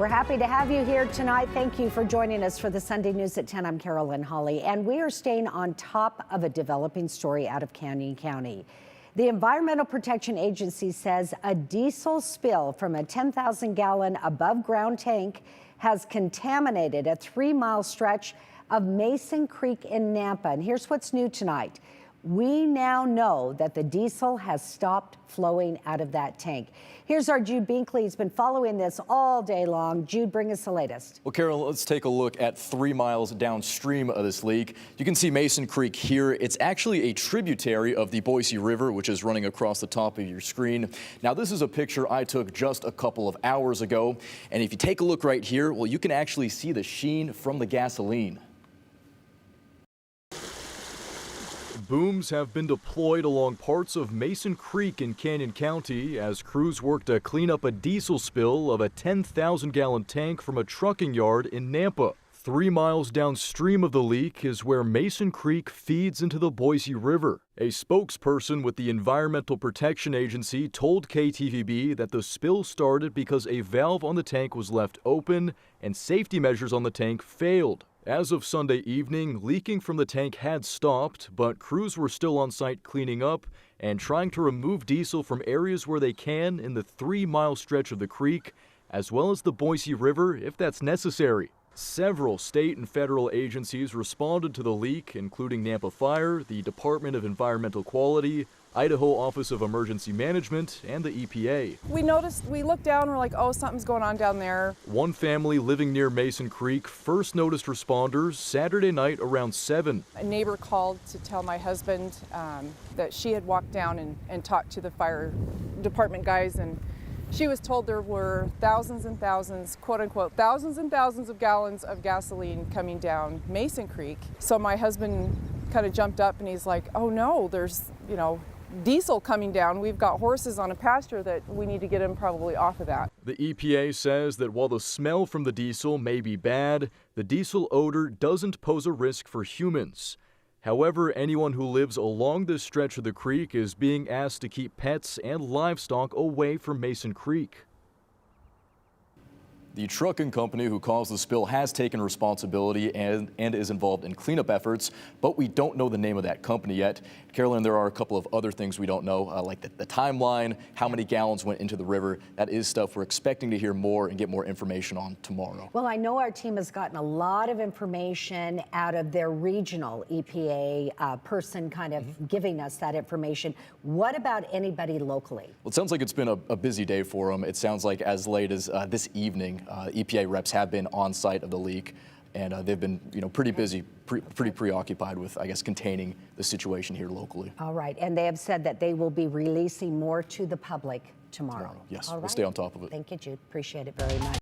We're happy to have you here tonight. Thank you for joining us for the Sunday News at 10. I'm Carolyn Hawley, and we are staying on top of a developing story out of Canyon County. The Environmental Protection Agency says a diesel spill from a 10,000-gallon above-ground tank has contaminated a 3-mile stretch of Mason Creek in Nampa. And here's what's new tonight. We now know that the diesel has stopped flowing out of that tank. Here's our Jude Binkley. He's been following this all day long. Jude, bring us the latest. Well, Carol, let's take a look at 3 miles downstream of this leak. You can see Mason Creek here. It's actually a tributary of the Boise River, which is running across the top of your screen. Now, this is a picture I took just a couple of hours ago. And if you take a look right here, well, you can actually see the sheen from the gasoline. Booms have been deployed along parts of Mason Creek in Canyon County as crews work to clean up a diesel spill of a 10,000-gallon tank from a trucking yard in Nampa. 3 miles downstream of the leak is where Mason Creek feeds into the Boise River. A spokesperson with the Environmental Protection Agency told KTVB that the spill started because a valve on the tank was left open and safety measures on the tank failed. As of Sunday evening, leaking from the tank had stopped, but crews were still on site cleaning up and trying to remove diesel from areas where they can in the 3-mile stretch of the creek, as well as the Boise River if that's necessary. Several state and federal agencies responded to the leak, including Nampa Fire, the Department of Environmental Quality, Idaho Office of Emergency Management, and the EPA. We looked down and we're like, oh, something's going on down there. One family living near Mason Creek first noticed responders Saturday night around 7. A neighbor called to tell my husband that she had walked down and talked to the fire department guys, and she was told there were thousands and thousands, quote unquote, thousands and thousands of gallons of gasoline coming down Mason Creek. So my husband kind of jumped up and he's like, oh no, there's, diesel coming down. We've got horses on a pasture that we need to get them probably off of that. The EPA says that while the smell from the diesel may be bad, the diesel odor doesn't pose a risk for humans. However, anyone who lives along this stretch of the creek is being asked to keep pets and livestock away from Mason Creek. The trucking company who caused the spill has taken responsibility and is involved in cleanup efforts, but we don't know the name of that company yet. Carolyn, there are a couple of other things we don't know, like the timeline, how many gallons went into the river. That is stuff we're expecting to hear more and get more information on tomorrow. Well, I know our team has gotten a lot of information out of their regional EPA person kind of giving us that information. What about anybody locally? Well, it sounds like it's been a busy day for them. It sounds like as late as this evening, EPA reps have been on site of the leak, and they've been, pretty busy, pretty preoccupied with, I guess, containing the situation here locally. All right, and they have said that they will be releasing more to the public tomorrow. Yes, All right. we'll stay on top of it. Thank you, Jude. Appreciate it very much.